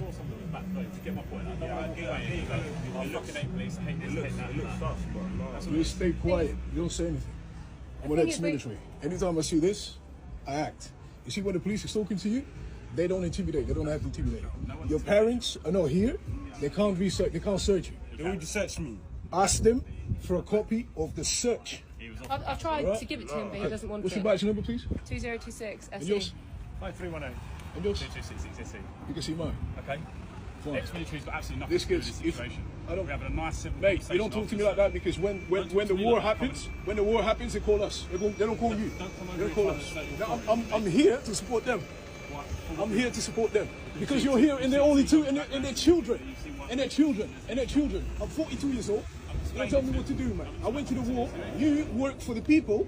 saw something in the back, to get my point. I don't know. I'm looking at police, hate this, hate that. It looks tough, but you stay quiet. You don't say anything. I'm an ex-military. Anytime I see this, I act. You see when the police is talking to you, they don't intimidate. They don't have to intimidate. Your parents are not here. They can't research. They can't search you. They want to search me. Ask them for a copy of the search. I've tried to give it to him, but he doesn't want What's it. your badge number, please? 2026 SE. And yours? 5318. And yours? 2266 SE. You can see mine. Okay. Fine. Ex-military's got absolutely nothing This to do with kid's. this situation. We're having a nice civil Mate, conversation. you don't talk to me like that because when the war happens, they call us. They don't call you. They call us. Now, I'm here to support them. I'm here to support them because you're here and they're only two and their children. And their children. I'm 42 years old. Don't tell me what to do, man. I went to the war. You work for the people.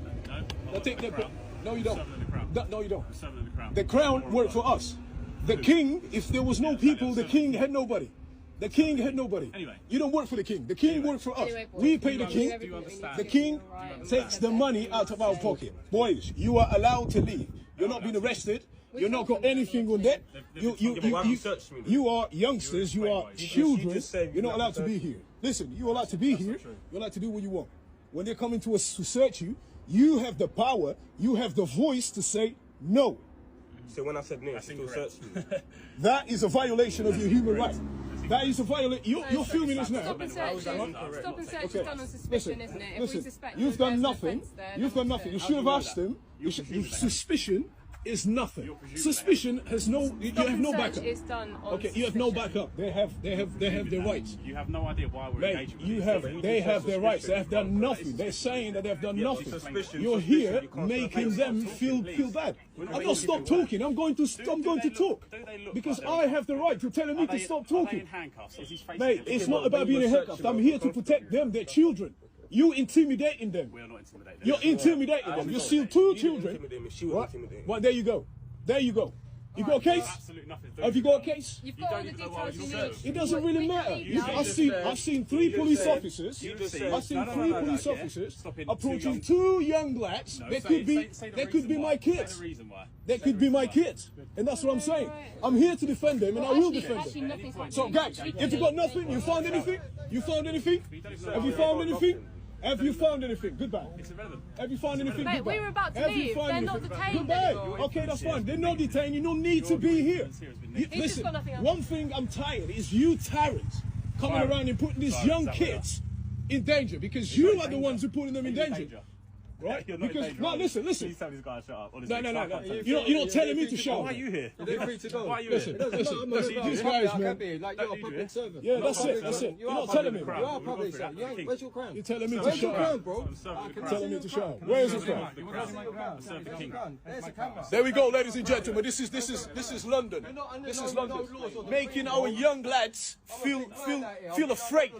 Now take their crown. No, you don't. No, you don't. The crown worked for us. The king, if there was no people, the king had nobody. The king had nobody. Anyway. You don't work for the king. The king worked for us. We pay the king. The king takes the money out of our pocket. Boys, you are allowed to leave. You're not being arrested. You're not got anything on that. You are youngsters. You are children. You're not allowed to be here. Listen, you're allowed to be here. You're allowed to do what you want. When they're coming to us to search you, you have the power. You have the voice to say no. So when I said no, still search me. That is a violation of your human right. That is a violation. You're filming this now. Stop and search is done on suspicion, isn't it? If we suspect you've done there's an nothing. offence there, You've done nothing. You should have asked them. Suspicion is nothing. Suspicion has no. You have no backup. Is done on okay, you have no backup. They have their rights. You have no idea why we're engaging with these. They have their rights. They have done nothing. They're saying that they've done nothing. You're here making them feel bad. I'm not stop talking. I'm going to talk because I have the right. You're telling me to stop talking. Mate, it's not about being handcuffed. I'm here to protect them, their children. You intimidating them. We are not intimidating. You're intimidating them. You see two children. Well, there you go. There you go. You got a case? Absolutely nothing. Have you got a case? You've got all the details you need. It doesn't really matter. I've seen three police officers. I've seen three police officers approaching two young lads. They could be my kids. They could be my kids. And that's what I'm saying. I'm here to defend them and I will defend them. So guys, if you got nothing, you found anything? You found anything? Have you found anything? Have you found anything? Goodbye. It's irrelevant. Have you found anything? Mate, Goodbye. we were about to leave. They're not detained Goodbye. anymore. Okay, that's fine. They're not detained. You don't need to be here. Listen, one thing I'm tired is you tyrants coming around and putting these young kids in danger because you are the ones who are putting them in danger. Right? Because no, listen. Please tell this guy to shut up. Honestly. No. You're not telling me to shut up. Why are you here? They're free to go. Why are you Listen. These guys, man. Like you're a public servant. Yeah, that's it. You're not telling me. You are a public servant. Where's your crown? You're telling me to Where's your shut crown, up. bro? You're telling me to shut up. Where is the crown? There's a camera. There we go, ladies and gentlemen. This is London. This is London. Making our young lads feel afraid.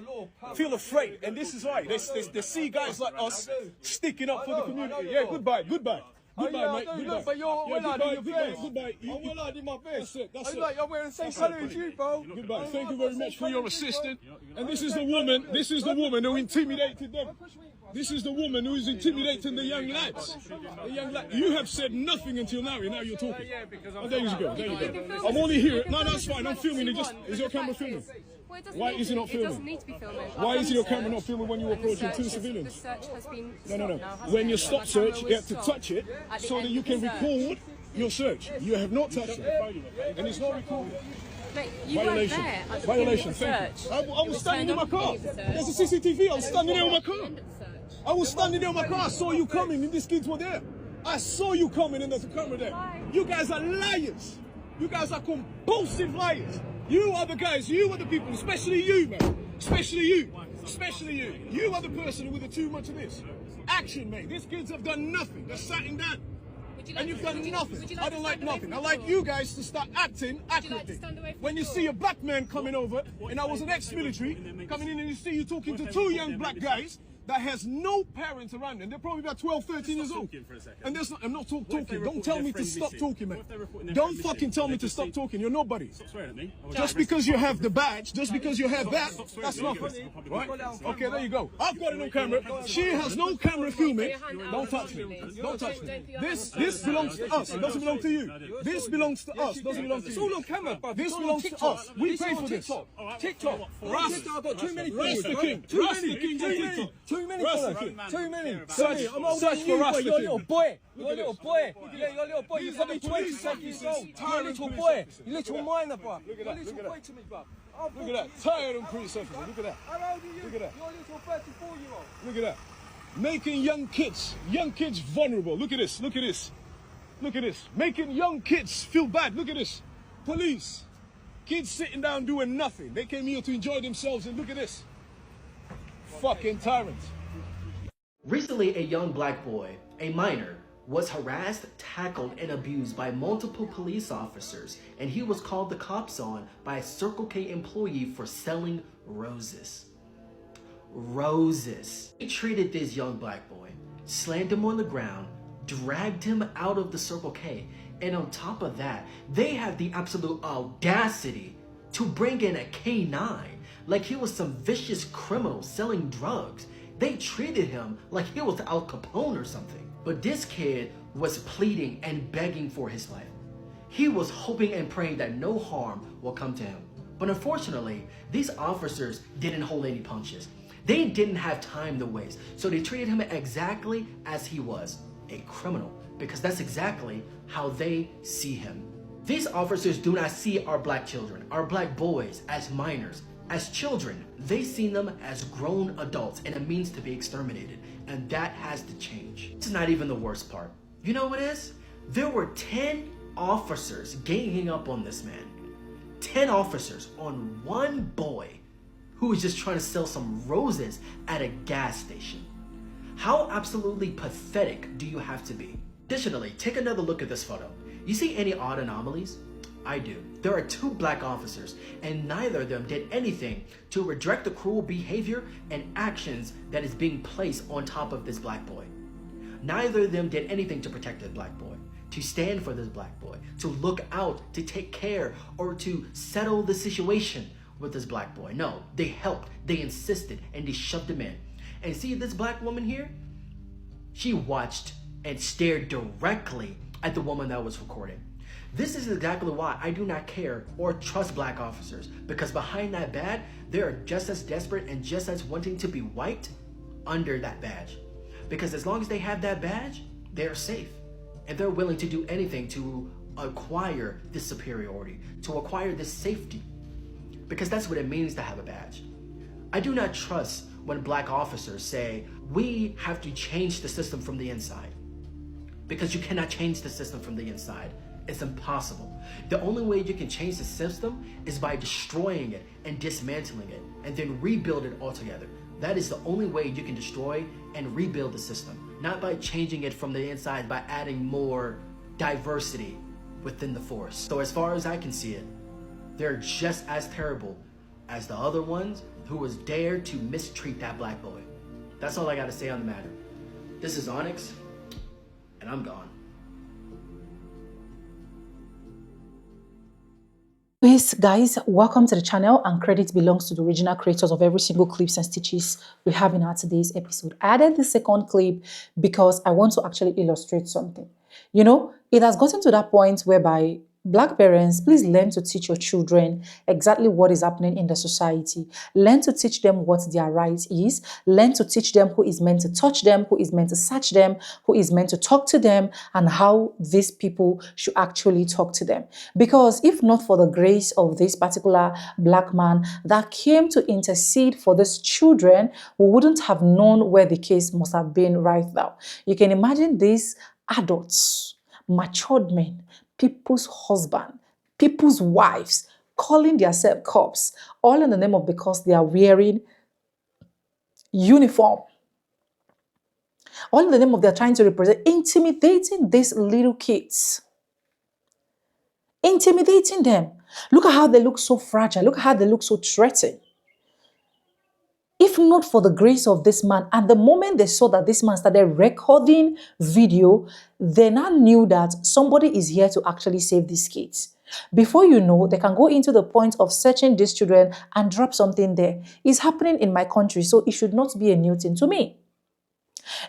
Feel afraid. And this is why they see guys like us sticking up for the community. Yeah, goodbye, mate. Goodbye. Look, but you're well out in your face. Goodbye. I'm well out in my face. That's it. I'm wearing the same colour as you, bro. Goodbye. Thank you very much for your assistance. And this is the woman. This is the woman who intimidated them. This is the woman who is intimidating the young lads. The young lads. You have said nothing until now. Now you're talking. Oh, there you go. There you go. I'm only here. No, that's fine. I'm filming. Is your camera filming? Why is it not filming? It doesn't need to be filming. Why is your camera not filming when you're approaching two civilians? The search has been No. When you stop search, you have to touch it so that you can record your search. You have not touched it, and it's not recorded. Violation. Violation. Thank you. I was standing in my car. There's a CCTV. I was standing there in my car. I was standing there in my car. I saw you coming, and these kids were there. I saw you coming, and there's a camera there. You guys are liars. You guys are compulsive liars. You are the guys, you are the people, especially you, man. Especially you. Especially you. You are the person with too much of this. Action, mate. These kids have done nothing. They're sitting down. And you've done nothing. I don't like nothing. I like you guys to start acting accurately. When you see a black man coming over, and I was an ex-military, coming in and you see you talking to two young black guys, that has no parents around them. They're probably about 12, 13 years old. And there's not, I'm not talking. Don't tell me to stop talking, man. Don't fucking tell me to stop talking. You're nobody. Stop swearing at me. Just because you have the badge, just because you have that, that's nothing. Right? Okay, there you go. I've got it on camera. She has no camera filming. Don't touch me. Don't touch me. This belongs to us. It doesn't belong to you. This belongs to us. It doesn't belong to you. It's all on camera, bro. This belongs to us. We pay for this. TikTok. I've got too many followers. Rasta King. Too many followers. Too many. I'm older than you, Rasta you're a King. little boy. You're a little boy. Yeah, you're a little boy. You're probably 20 something years old. You're a little boy. You're a little minor, bro. You're a little boy to me, bro. Look at that. Tired of police officers. Look at that. How old are you? Look at that. You're a little 34-year-old. Look at that. Making young kids vulnerable. Look at this. Look at this. Look at this. Making young kids feel bad. Look at this. Police. Kids sitting down doing nothing. They came here to enjoy themselves, and look at this. Fucking tyrants. Recently, a young black boy, a minor, was harassed, tackled, and abused by multiple police officers, and he was called the cops on by a Circle K employee for selling roses. Roses. They treated this young black boy, slammed him on the ground, dragged him out of the Circle K, and on top of that, they have the absolute audacity to bring in a K9 like he was some vicious criminal selling drugs. They treated him like he was Al Capone or something. But this kid was pleading and begging for his life. He was hoping and praying that no harm will come to him. But unfortunately, these officers didn't hold any punches. They didn't have time to waste, so they treated him exactly as he was, a criminal, because that's exactly how they see him. These officers do not see our black children, our black boys, as minors, as children. They see them as grown adults and a means to be exterminated, and that has to change. It's not even the worst part. You know what it is? There were 10 officers ganging up on this man. 10 officers on one boy who was just trying to sell some roses at a gas station. How absolutely pathetic do you have to be? Additionally, take another look at this photo. You see any odd anomalies? I do. There are 2 black officers, and neither of them did anything to redirect the cruel behavior and actions that is being placed on top of this black boy. Neither of them did anything to protect this black boy, to stand for this black boy, to look out, to take care, or to settle the situation with this black boy. No, they helped, they insisted, and they shoved him in. And see this black woman here? She watched and stared directly at the woman that was recording. This is exactly why I do not care or trust black officers, because behind that badge, they are just as desperate and just as wanting to be white under that badge. Because as long as they have that badge, they're safe. And they're willing to do anything to acquire this superiority, to acquire this safety. Because that's what it means to have a badge. I do not trust when black officers say, we have to change the system from the inside. Because you cannot change the system from the inside. It's impossible. The only way you can change the system is by destroying it and dismantling it, and then rebuild it altogether. That is the only way you can destroy and rebuild the system, not by changing it from the inside, by adding more diversity within the force. So as far as I can see it, they're just as terrible as the other ones who was dared to mistreat that black boy. That's all I gotta say on the matter. This is Onyx, and I'm gone. Yes, guys, welcome to the channel, and credit belongs to the original creators of every single clips and stitches we have in our today's episode. I added the second clip because I want to actually illustrate something. You know, it has gotten to that point whereby Black parents, please learn to teach your children exactly what is happening in the society. Learn to teach them what their right is. Learn to teach them who is meant to touch them, who is meant to search them, who is meant to talk to them, and how these people should actually talk to them. Because if not for the grace of this particular Black man that came to intercede for these children, we wouldn't have known where the case must have been right now. You can imagine these adults, matured men, people's husband, people's wives, calling themselves cops, all in the name of because they are wearing uniform. All in the name of they're trying to represent, intimidating these little kids. Intimidating them. Look at how they look so fragile. Look at how they look so threatening. If not for the grace of this man, and the moment they saw that this man started recording video, they now knew that somebody is here to actually save these kids. Before you know, they can go into the point of searching these children and drop something there. It's happening in my country, so it should not be a new thing to me.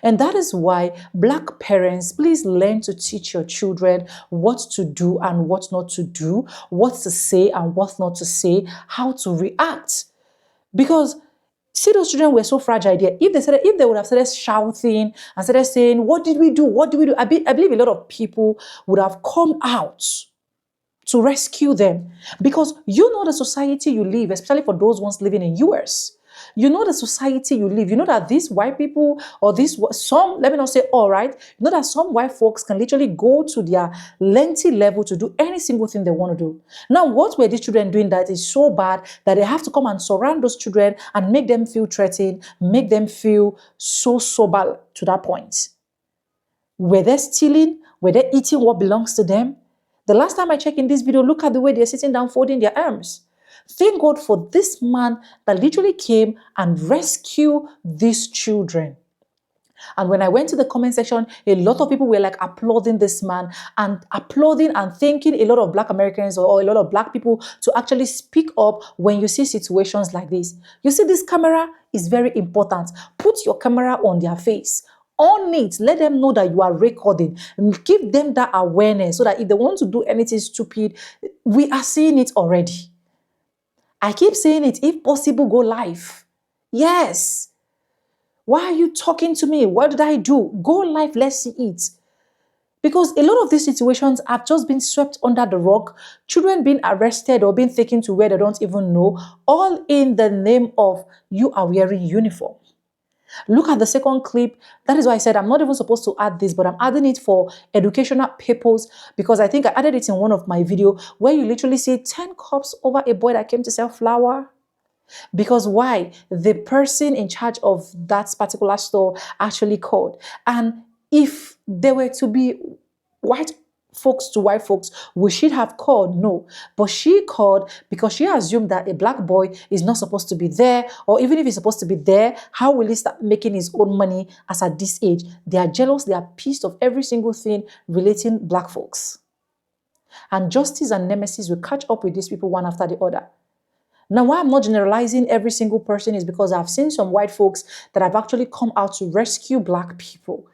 And that is why Black parents, please learn to teach your children what to do and what not to do, what to say and what not to say, how to react. Because see, those children were so fragile there. If they would have started shouting and started saying, what did we do? What do we do? I believe a lot of people would have come out to rescue them. Because you know the society you live, especially for those ones living in US. You know the society you live. You know that these white people or let me not say all right, you know that some white folks can literally go to their lengthy level to do any single thing they want to do. Now, what were these children doing that is so bad that they have to come and surround those children and make them feel threatened, make them feel so sober to that point? Were they stealing? Were they eating what belongs to them? The last time I checked in this video, look at the way they're sitting down folding their arms. Thank God for this man that literally came and rescued these children. And when I went to the comment section, a lot of people were like applauding this man and applauding and thanking a lot of Black Americans or a lot of Black people to actually speak up when you see situations like this. You see, this camera is very important. Put your camera on their face. On it, let them know that you are recording. Give them that awareness so that if they want to do anything stupid, we are seeing it already. I keep saying it, if possible, go live. Yes. Why are you talking to me? What did I do? Go live, let's see it. Because a lot of these situations have just been swept under the rug, children being arrested or being taken to where they don't even know, all in the name of you are wearing uniform. Look at the second clip. That is why I said I'm not even supposed to add this, but I'm adding it for educational purpose because I think I added it in one of my videos where you literally see 10 cups over a boy that came to sell flour. Because why? The person in charge of that particular store actually called. And if there were to be white folks to white folks, we should have called? No. But she called because she assumed that a Black boy is not supposed to be there, or even if he's supposed to be there, how will he start making his own money as at this age? They are jealous, they are pissed of every single thing relating Black folks. And justice and nemesis will catch up with these people one after the other. Now, why I'm not generalizing every single person is because I've seen some white folks that have actually come out to rescue Black people.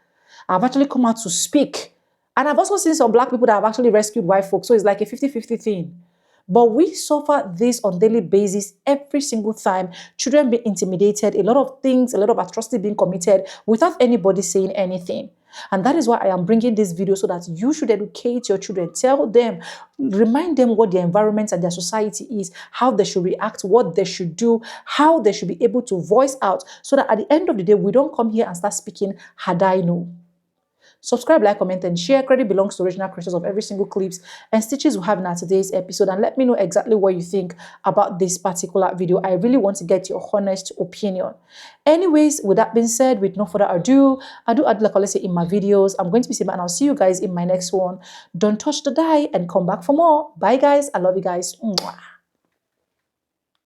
I've actually come out to speak. And I've also seen some Black people that have actually rescued white folks. So it's like a 50-50 thing. But we suffer this on a daily basis every single time. Children being intimidated, a lot of things, a lot of atrocity being committed without anybody saying anything. And that is why I am bringing this video so that you should educate your children. Tell them, remind them what their environment and their society is, how they should react, what they should do, how they should be able to voice out so that at the end of the day, we don't come here and start speaking, had I known. Subscribe, like, comment, and share. Credit belongs to original creators of every single clips and stitches we have in our today's episode. And let me know exactly what you think about this particular video. I really want to get your honest opinion. Anyways, with that being said, with no further ado, I do like I say in my videos. I'm going to be saying, and I'll see you guys in my next one. Don't touch the dial and come back for more. Bye, guys. I love you guys. Mwah.